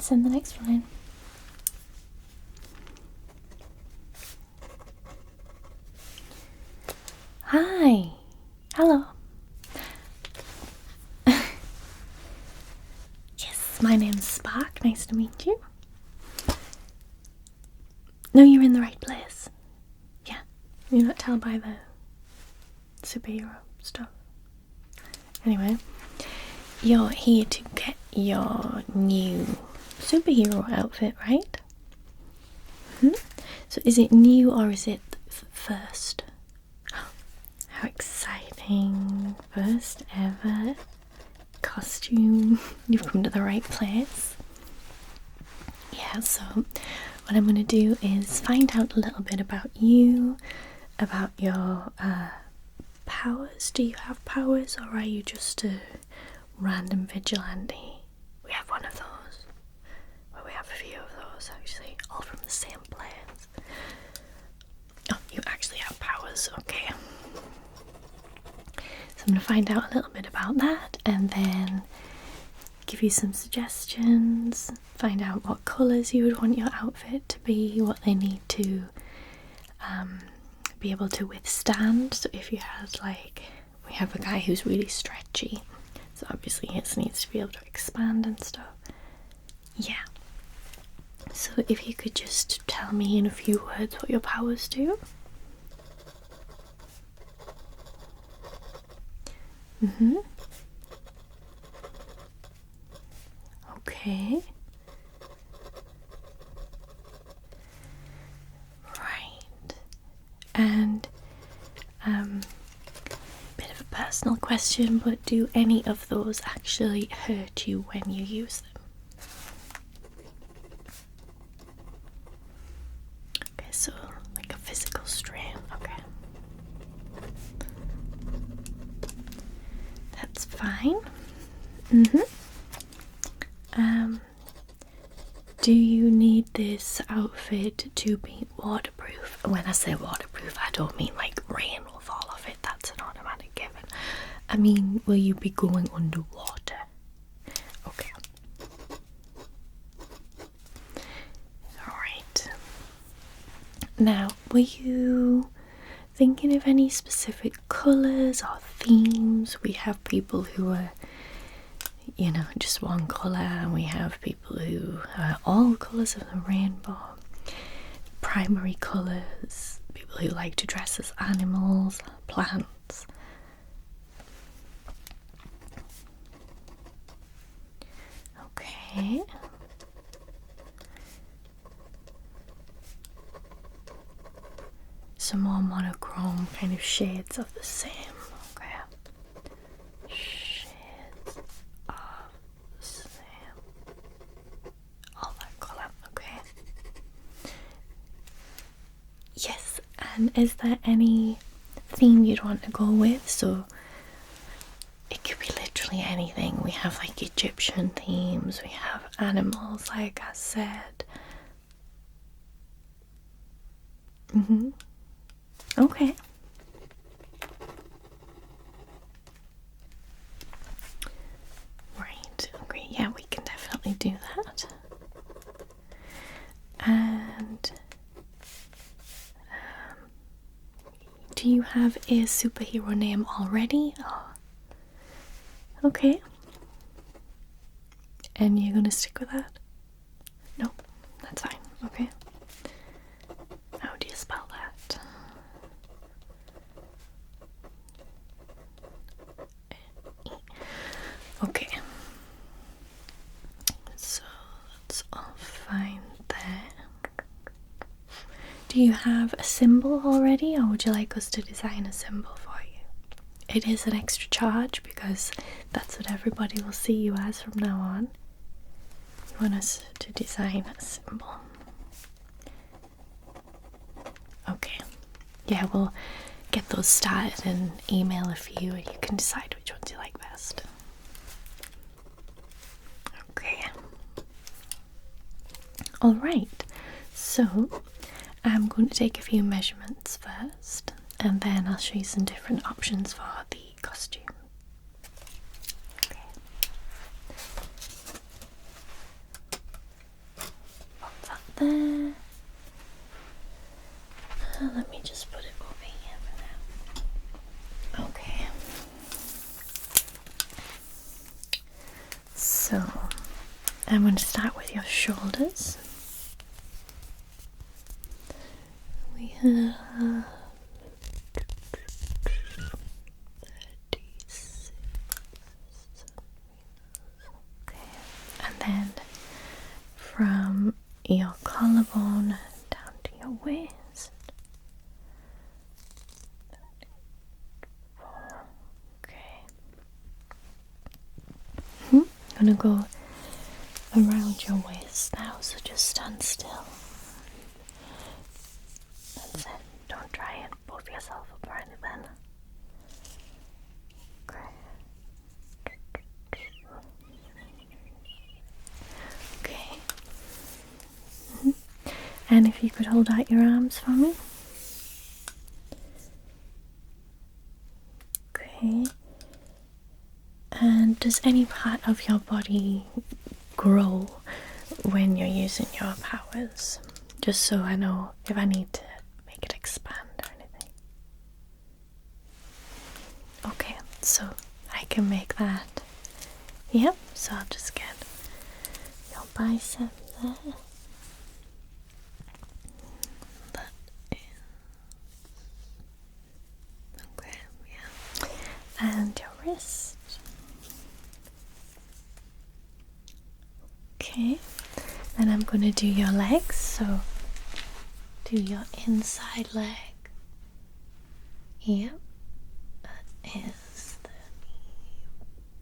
send the next one in. Hi. Hello. Yes, my name's Spark. Nice to meet you. No, you're in the right place. Yeah. You're not tell by the superhero stuff. Anyway, you're here to get your new superhero outfit, right? So is it new or is it first? How exciting. First ever costume. You've come to the right place. Yeah, so what I'm going to do is find out a little bit about you, about your powers. Do you have powers or are you just a random vigilante? We have one of those. Well, we have a few of those actually, all from the same place. Oh, you actually have powers, okay. So I'm going to find out a little bit about that and then give you some suggestions, find out what colours you would want your outfit to be, what they need to be able to withstand. So if you had, like, we have a guy who's really stretchy, so obviously his needs to be able to expand and stuff. Yeah. So if you could just tell me in a few words what your powers do. Okay. Right. And bit of a personal question, but do any of those actually hurt you when you use them? Okay, so like a physical strain. Okay. That's fine. Do you need this outfit to be waterproof? When I say waterproof, I don't mean like rain will fall off it. That's an automatic given. I mean, will you be going underwater? Okay. Alright. Now, were you thinking of any specific colours or themes? We have people who are, you know, just one colour, and we have people who are all colours of the rainbow, primary colours, people who like to dress as animals, plants. Okay. Some more monochrome kind of shades of the same. Okay. Shades of the same. All that colour. Okay. Yes, and is there any theme you'd want to go with? So it could be literally anything. We have like Egyptian themes, we have animals, like I said. Okay. Right, okay, yeah, we can definitely do that. And do you have a superhero name already? Oh. Okay. And you're gonna stick with that? No, that's fine. Okay. How do you spell that? Okay. So that's all fine there. Do you have a symbol already, or would you like us to design a symbol for you? It is an extra charge because that's what everybody will see you as from now on. You want us to design a symbol. Okay. Yeah, we'll get those started and email a few and you can decide which ones you like best. Okay. Alright, so I'm going to take a few measurements first and then I'll show you some different options for the costume. Okay. there. Let me just put it over here for now. Okay. So, I'm going to start with your shoulders. We have 36. Okay. And then from your collarbone down to your waist. Okay. I'm gonna go around your waist now, so just stand still. That's it. Don't try and puff yourself up or anything. Okay. Okay. And if you could hold out your arms for me. Okay. And does any part of your body grow when you're using your powers? Just so I know if I need to make it expand or anything. Okay, so I can make that. Yep, so I'll just get your bicep there. That is okay, yeah. And your wrist. Okay, then I'm going to do your legs, so do your inside leg. Yep, that is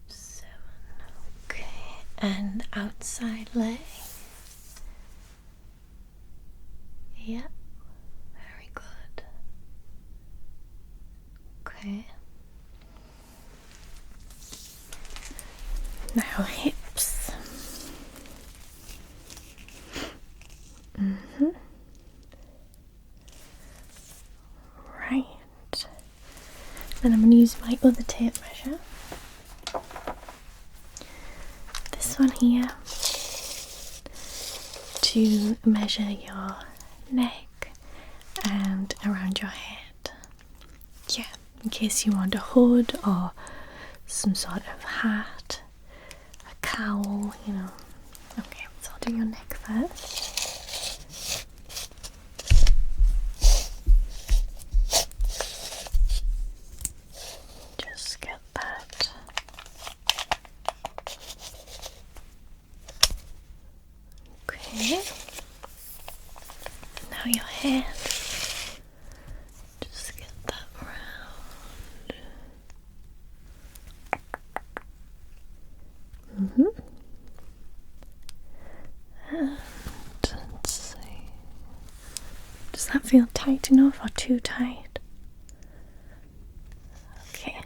37. Okay, and outside leg. Yep, very good. Okay. Now hips. Right. Then I'm going to use my other tape measure. This one here to measure your neck and around your head. Yeah, in case you want a hood or some sort of hat, a cowl, you know. Okay, so I'll do your neck first. Just get that. Okay. Now your head. Just get that round. And let's see. Does that feel tight enough or too tight? Okay.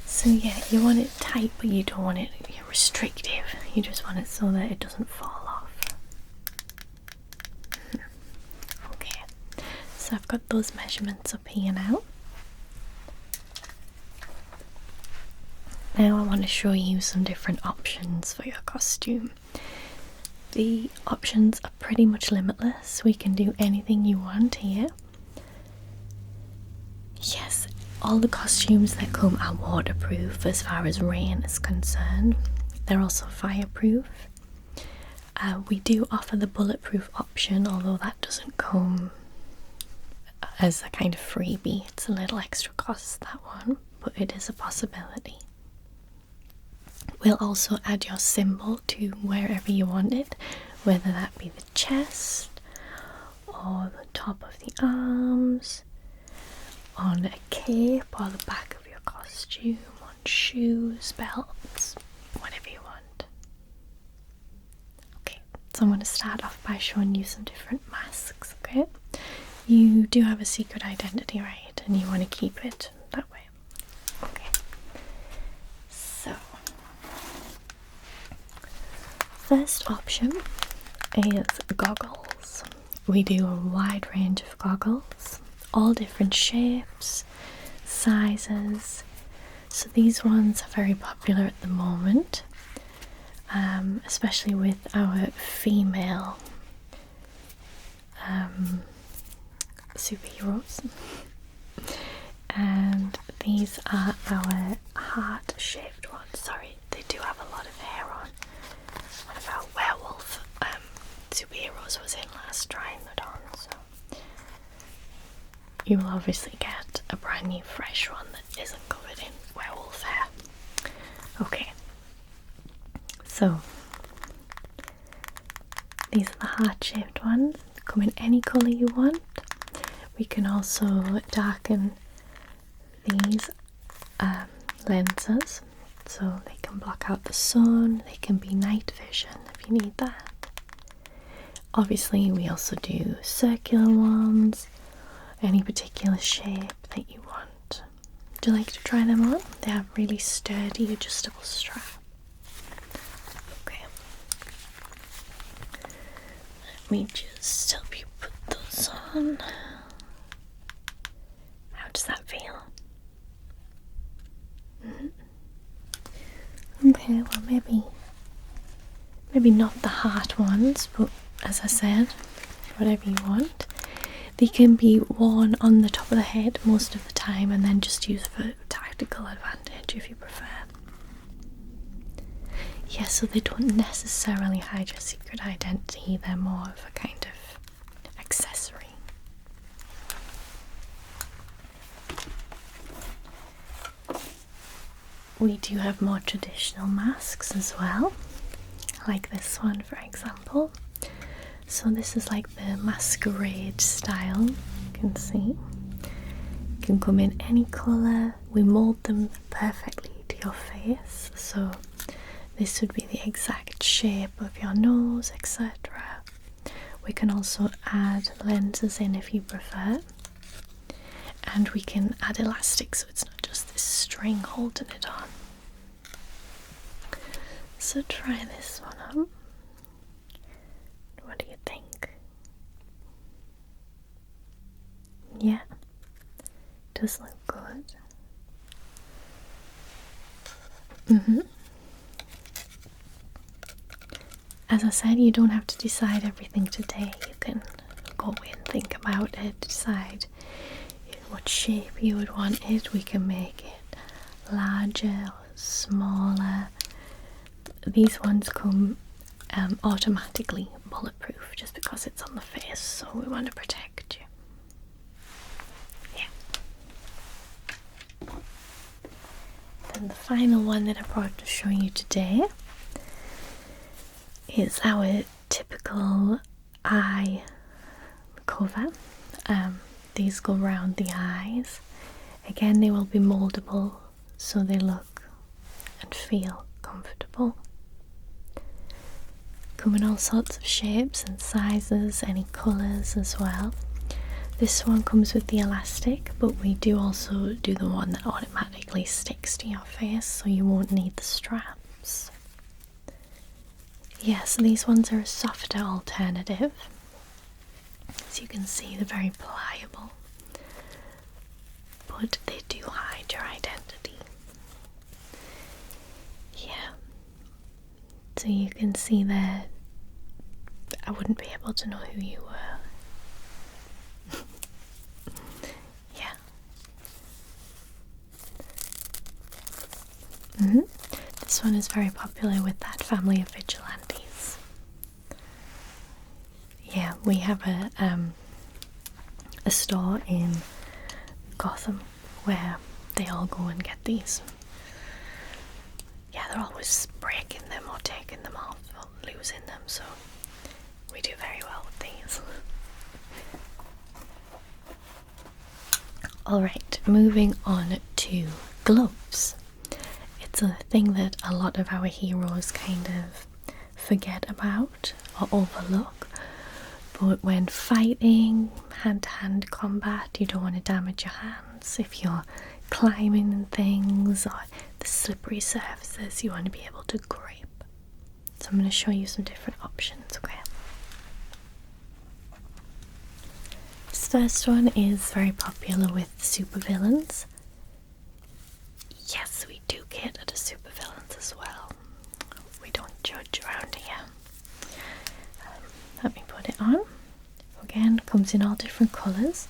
So yeah, you want it tight, but you don't want it restrictive. You just want it so that it doesn't fall off. Okay. So I've got those measurements up here now. Now I want to show you some different options for your costume. The options are pretty much limitless. We can do anything you want here. Yes, all the costumes that come are waterproof as far as rain is concerned. They're also fireproof. We do offer the bulletproof option, although that doesn't come as a kind of freebie. It's a little extra cost, that one, but it is a possibility. We'll also add your symbol to wherever you want it, whether that be the chest or the top of the arms, on a cape or the back of your costume, on shoes, belts, whatever you want. Okay, so I'm going to start off by showing you some different masks, okay? You do have a secret identity, right? And you want to keep it that way. Okay. So, first option is goggles. We do a wide range of goggles, all different shapes, sizes. So these ones are very popular at the moment. especially with our female superheroes. And these are our heart-shaped ones. Sorry, they do have a lot of hair on. One of our werewolf superheroes was in last trying it on, so you will obviously get a brand new fresh one that isn't covered in werewolf hair. Okay, so these are the heart-shaped ones. Come in any colour you want. We can also darken these lenses so they can block out the sun. They can be night vision if you need that. Obviously we also do circular ones, any particular shape that you want. Would you like to try them on? They have really sturdy adjustable strap. Okay, let me just help you put those on. How does that feel? Okay, well maybe not the heart ones, but as I said, whatever you want. They can be worn on the top of the head most of the time and then just used for tactical advantage if you prefer. Yeah, so they don't necessarily hide your secret identity, they're more of a kind of accessory. We do have more traditional masks as well, like this one for example. So this is like the masquerade style, you can see. You can come in any colour. We mould them perfectly to your face, so this would be the exact shape of your nose, etc. We can also add lenses in if you prefer, and we can add elastic so it's not just this string holding it on. So try this one on. What do you think? Yeah, does look good. As I said, you don't have to decide everything today. You can go in, think about it, decide what shape you would want it. We can make it larger or smaller. These ones come automatically bulletproof just because it's on the face, so we want to protect you. Yeah. Then the final one that I brought to show you today is our typical eye cover. These go round the eyes. Again, they will be moldable so they look and feel comfortable. Come in all sorts of shapes and sizes, any colours as well. This one comes with the elastic, but we do also do the one that automatically sticks to your face so you won't need the straps. Yeah, so these ones are a softer alternative. As you can see, they're very pliable, but they do hide your identity. Yeah, so you can see there, I wouldn't be able to know who you were. Yeah. This one is very popular with that family of vigilantes. Yeah, we have a store in Gotham where they all go and get these. Yeah, they're always breaking them or taking them off or losing them, so we do very well with these. Alright, moving on to gloves. It's a thing that a lot of our heroes kind of forget about or overlook, but when fighting, hand-to-hand combat, you don't want to damage your hands. If you're climbing and things or the slippery surfaces, you want to be able to grip. So I'm going to show you some different options, okay? This first one is very popular with supervillains. Yes, we do cater to supervillains as well. We don't judge comes in all different colours.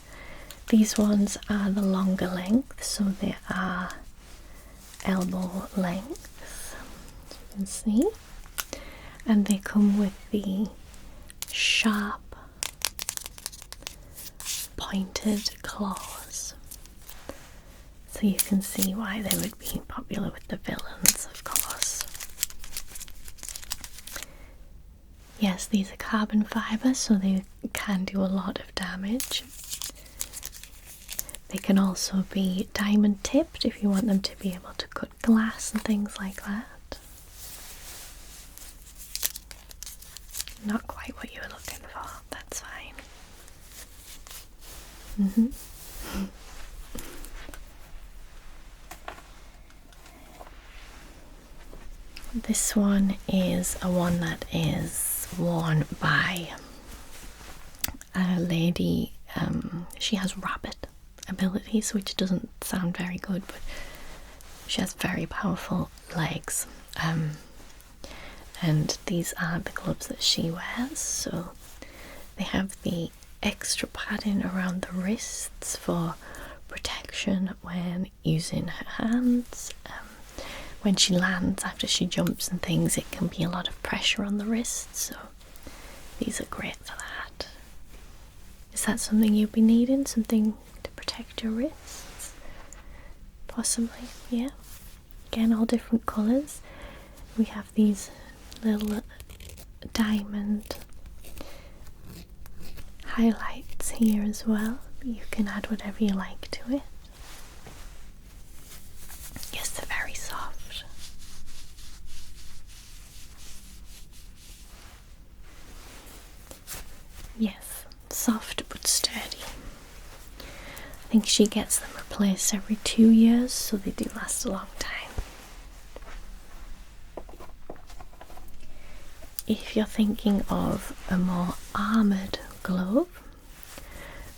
These ones are the longer length, so they are elbow length, as you can see, and they come with the sharp pointed claws, so you can see why they would be popular with the villains, of course. Yes, these are carbon fibre, so they can do a lot of damage. They can also be diamond tipped if you want them to be able to cut glass and things like that. Not quite what you were looking for, that's fine. This one is a one that is worn by a lady. She has rabbit abilities, which doesn't sound very good, but she has very powerful legs. And these are the gloves that she wears, so they have the extra padding around the wrists for protection when using her hands. When she lands after she jumps and things, it can be a lot of pressure on the wrists, so these are great for that. Is that something you'd be needing? Something to protect your wrists? Possibly, yeah. Again, all different colours. We have these little diamond highlights here as well. You can add whatever you like to it. Yes, they're very soft. Yes, soft but sturdy. I think she gets them replaced every 2 years, so they do last a long time. If you're thinking of a more armoured glove,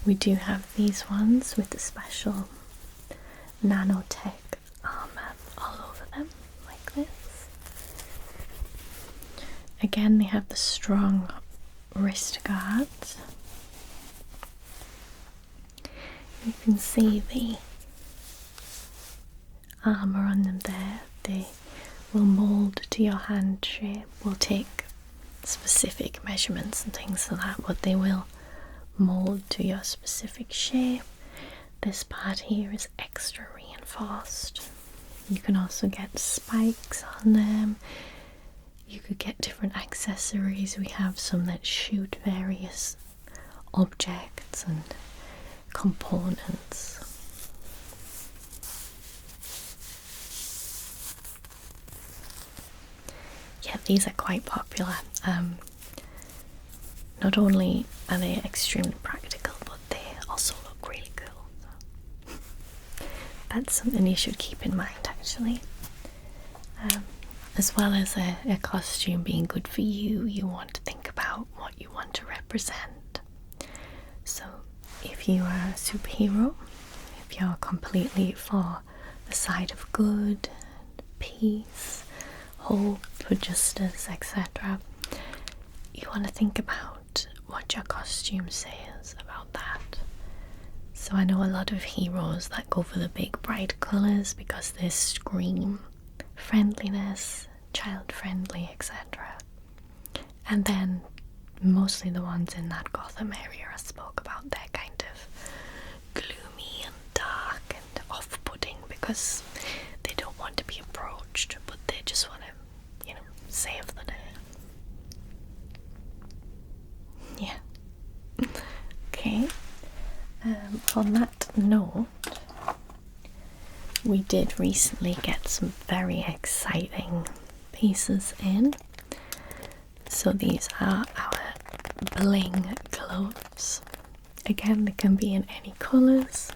we do have these ones with the special nanotech armour all over them, like this. Again, they have the strong wrist guards. You can see the armour on them there. They will mould to your hand shape. We'll take specific measurements and things like that, but they will mould to your specific shape. This part here is extra reinforced. You can also get spikes on them. You could get different accessories. We have some that shoot various objects and components. Yeah, these are quite popular. Not only are they extremely practical, but they also look really cool. So that's something you should keep in mind, actually. As well as a costume being good for you, you want to think about what you want to represent. So if you are a superhero, if you're completely for the side of good, peace, hope, justice, etc., you want to think about what your costume says about that. So I know a lot of heroes that go for the big bright colours because they scream friendliness, child friendly, etc. And then mostly the ones in that Gotham area I spoke about, they're kind of gloomy and dark and off-putting because they don't want to be approached, but they just want to, save the day. Yeah. Okay. On that note, we did recently get some very exciting pieces in. So these are our bling gloves. Again, they can be in any colours.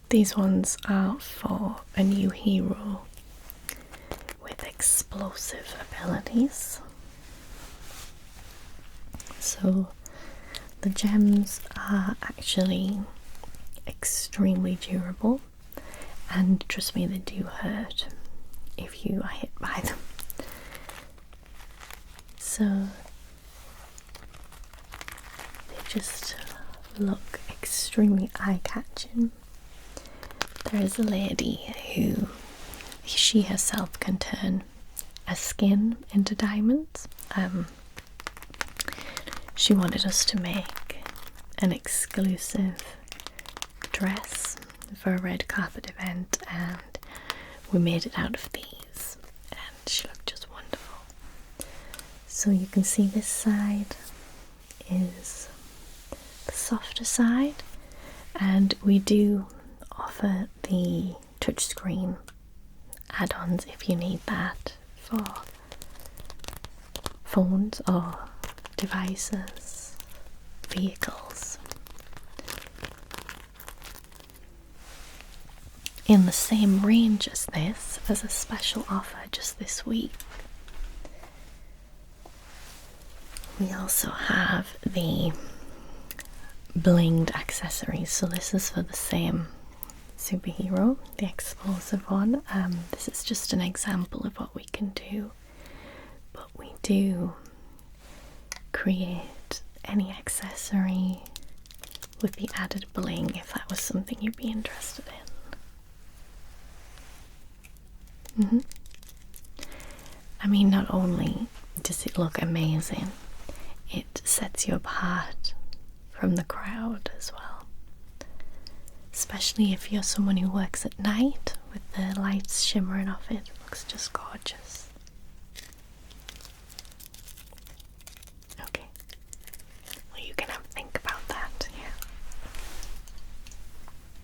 These ones are for a new hero with explosive abilities. So the gems are actually extremely durable, and trust me, they do hurt if you are hit by them. So just look extremely eye-catching. There is a lady who, she herself can turn a skin into diamonds. She wanted us to make an exclusive dress for a red carpet event, and we made it out of these, and she looked just wonderful. So you can see this side is the softer side, and we do offer the touchscreen add-ons if you need that for phones or devices, vehicles. In the same range as this, as a special offer just this week, we also have the blinged accessories. So this is for the same superhero, the explosive one. This is just an example of what we can do, but we do create any accessory with the added bling if that was something you'd be interested in. I mean, not only does it look amazing, it sets you apart from the crowd as well, especially if you're someone who works at night with the lights shimmering off it. It looks just gorgeous. Okay, well, you can have a think about that.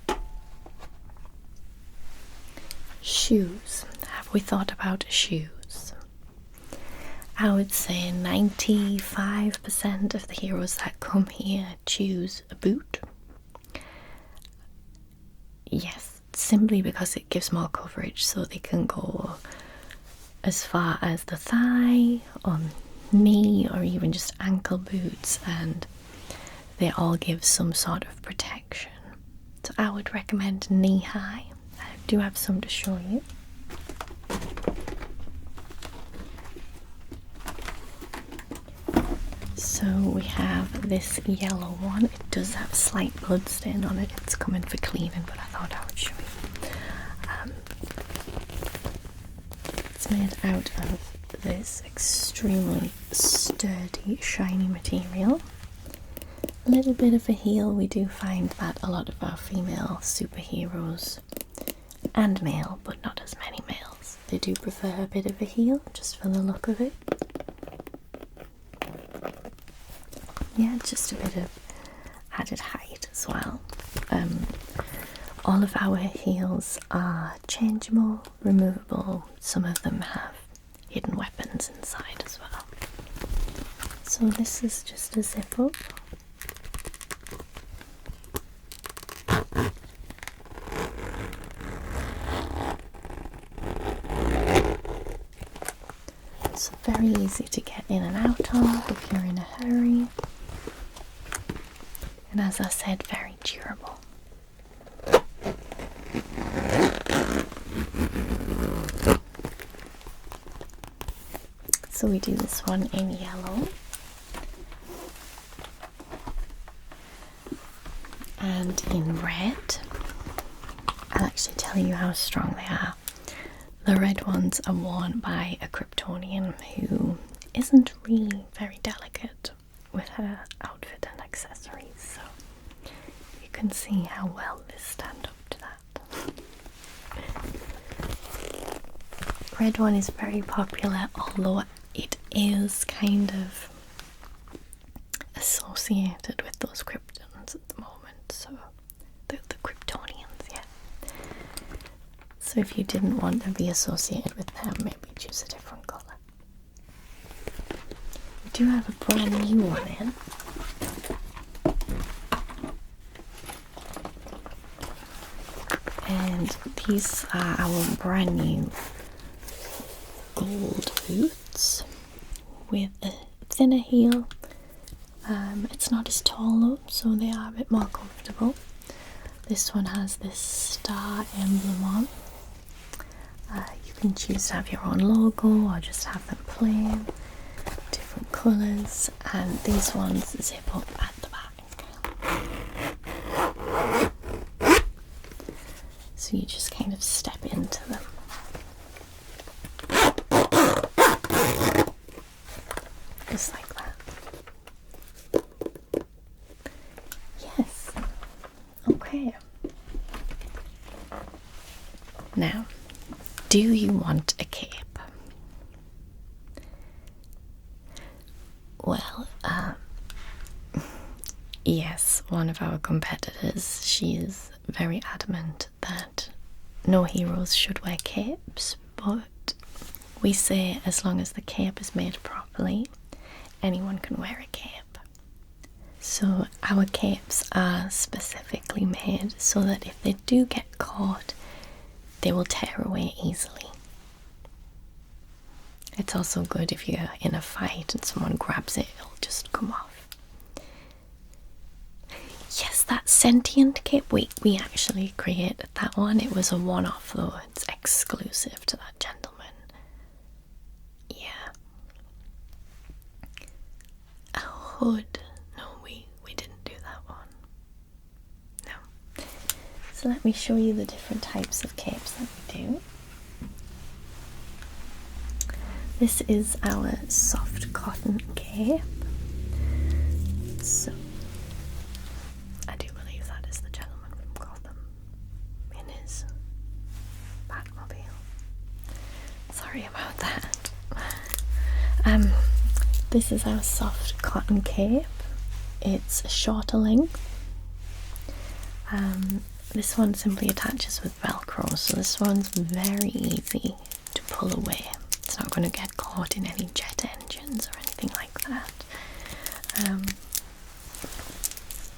Yeah. Shoes. Have we thought about shoes? I would say 95% of the heroes that come here choose a boot. Yes, simply because it gives more coverage, so they can go as far as the thigh or knee or even just ankle boots, and they all give some sort of protection. So I would recommend knee high. I do have some to show you. So we have this yellow one. It does have a slight blood stain on it. It's coming for cleaning, but I thought I would show you. It's made out of this extremely sturdy, shiny material. A little bit of a heel. We do find that a lot of our female superheroes, and male, but not as many males, they do prefer a bit of a heel just for the look of it. Yeah, just a bit of added height as well. All of our heels are changeable, removable. Some of them have hidden weapons inside as well. So this is just a zip up. It's very easy to get in and out of if you're in a hurry. And as I said, very durable. So we do this one in yellow. And in red. I'll actually tell you how strong they are. The red ones are worn by a Kryptonian who isn't really very delicate with her outfit and accessories, so you can see how well this stand up to that. Red one is very popular, although it is kind of associated with those Kryptons at the moment, so the Kryptonians, yeah. So if you didn't want to be associated with them, maybe choose a different colour. We do have a brand new one in. And these are our brand new gold boots with a thinner heel. It's not as tall though, so they are a bit more comfortable. This one has this star emblem on. You can choose to have your own logo or just have them plain, different colours, and these ones zip up at the back. so you just kind of step into them. Just like that. Yes. Okay. Now, do you want a cape? Well, yes, one of our competitors, she is very adamant that no heroes should wear capes, but we say as long as the cape is made properly, anyone can wear a cape. So our capes are specifically made so that if they do get caught, they will tear away easily. It's also good if you're in a fight and someone grabs it, it'll just come off. Yes, that sentient cape, we actually created that one. It was a one-off though, it's exclusive to that gentleman. Yeah. A hood. No, we didn't do that one. No. So let me show you the different types of capes that we do. This is our soft cotton cape. So I do believe that is the gentleman from Gotham in his Batmobile. Sorry about that. This is our soft cotton cape. It's a shorter length. This one simply attaches with Velcro, so this one's very easy to pull away. It's not going to get caught in any jet engines or anything like that.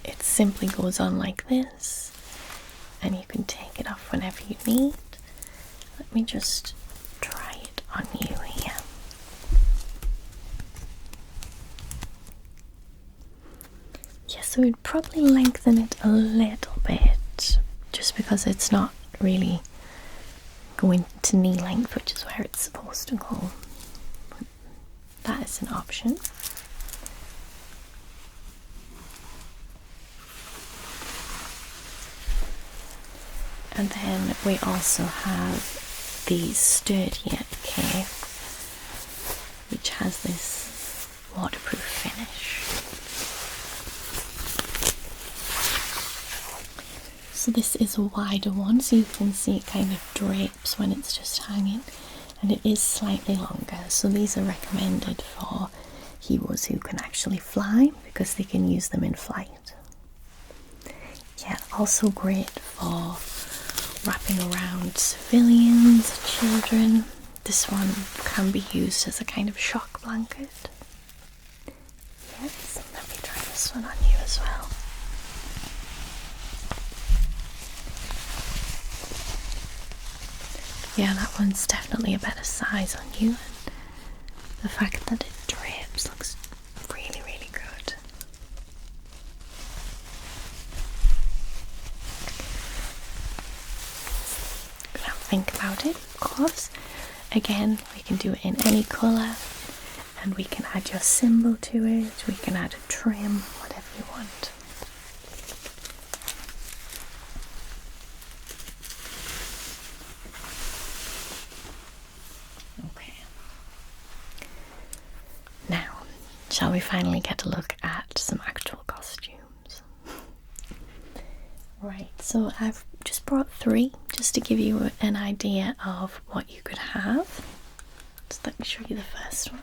It simply goes on like this, and you can take it off whenever you need. Let me just try it on you here. Yes, so we'd probably lengthen it a little bit, just because it's not really going to knee length, which is where it's supposed to go. That is an option. And then we also have the sturdier cape, which has this waterproof finish. So this is a wider one, so you can see it kind of drapes when it's just hanging, and it is slightly longer. So these are recommended for heroes who can actually fly, because they can use them in flight. Yeah, also great for wrapping around civilians, children. This one can be used as a kind of shock blanket. Yes, let me try this one on you as well. Yeah, that one's definitely a better size on you, and the fact that it drapes looks really, really good. Gonna think about it, of course. Again, we can do it in any colour, and we can add your symbol to it, we can add a trim, whatever you want. Shall we finally get a look at some actual costumes? Right, so I've just brought 3 just to give you an idea of what you could have. Just let me show you the first one.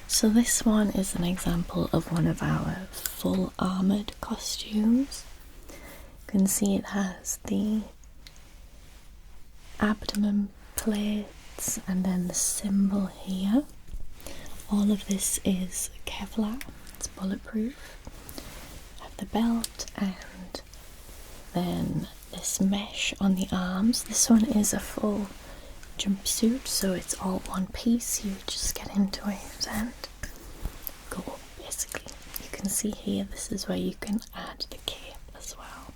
So this one is an example of one of our full armoured costumes. You can see it has the abdomen plates and then the symbol here. All of this is Kevlar, it's bulletproof. I have the belt and then this mesh on the arms. This one is a full jumpsuit, so it's all one piece. You just get into it and go, basically. You can see here, this is where you can add the cape as well.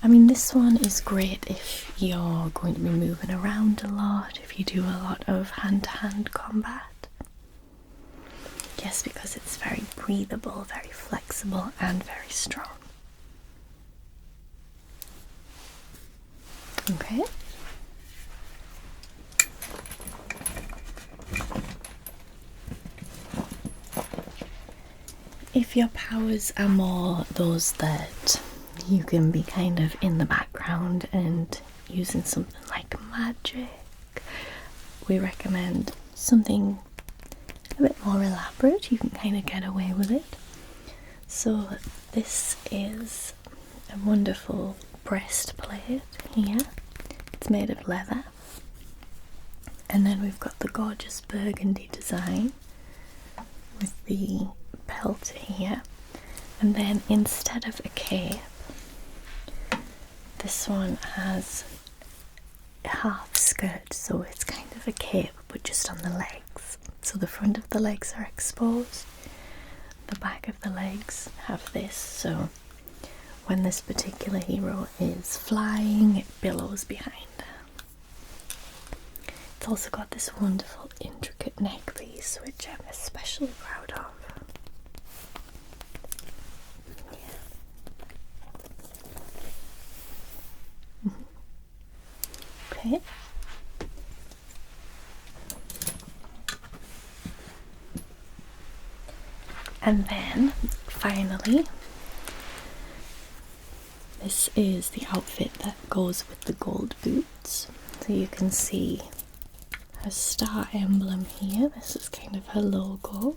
I mean, this one is great if you're going to be moving around a lot, if you do a lot of hand-to-hand combat. Yes, because it's very breathable, very flexible, and very strong. Okay. If your powers are more those that you can be kind of in the background and using something like magic, we recommend something a bit more elaborate. You can kind of get away with it. So this is a wonderful breastplate here. It's made of leather. And then we've got the gorgeous burgundy design with the belt here. And then instead of a cape, this one has a half skirt, so it's kind of a cape but just on the legs. So the front of the legs are exposed, the back of the legs have this, so when this particular hero is flying, it billows behind her. It's also got this wonderful intricate neck piece, which I'm especially proud of. Okay. And then finally, this is the outfit that goes with the gold boots. So you can see her star emblem here. This is kind of her logo.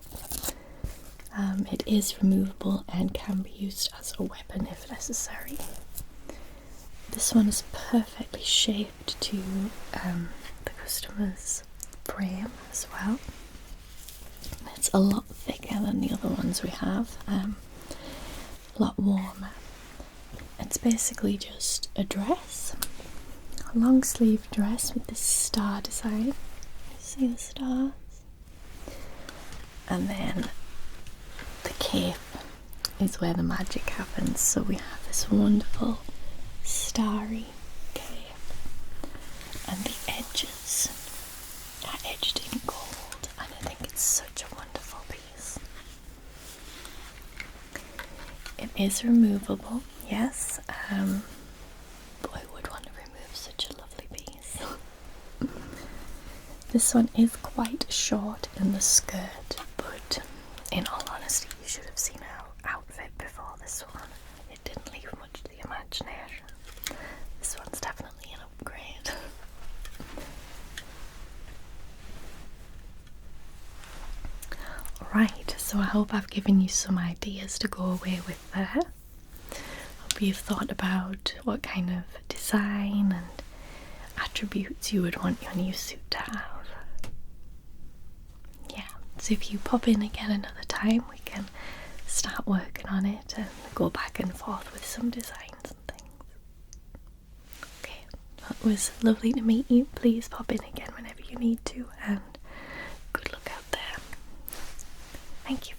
It is removable and can be used as a weapon if necessary. This one is perfectly shaped to the customer's frame as well. It's a lot thicker than the other ones we have, a lot warmer. It's basically just a dress, a long sleeve dress with this star design. You see the stars? And then the cape is where the magic happens. So we have this wonderful starry cape, and the edges are edged in gold, and I think it's such a wonderful piece. It is removable, yes, but I would want to remove such a lovely piece. This one is quite short in the skirt, but in all honesty, you should have seen our outfit before this one. It didn't leave much to the imagination. This one's definitely an upgrade. Alright, so I hope I've given you some ideas to go away with there. Hope you've thought about what kind of design and attributes you would want your new suit to have. Yeah, so if you pop in again another time, we can start working on it and go back and forth with some designs and things. Okay, well, it was lovely to meet you. Please pop in again whenever you need to, and good luck out there. Thank you.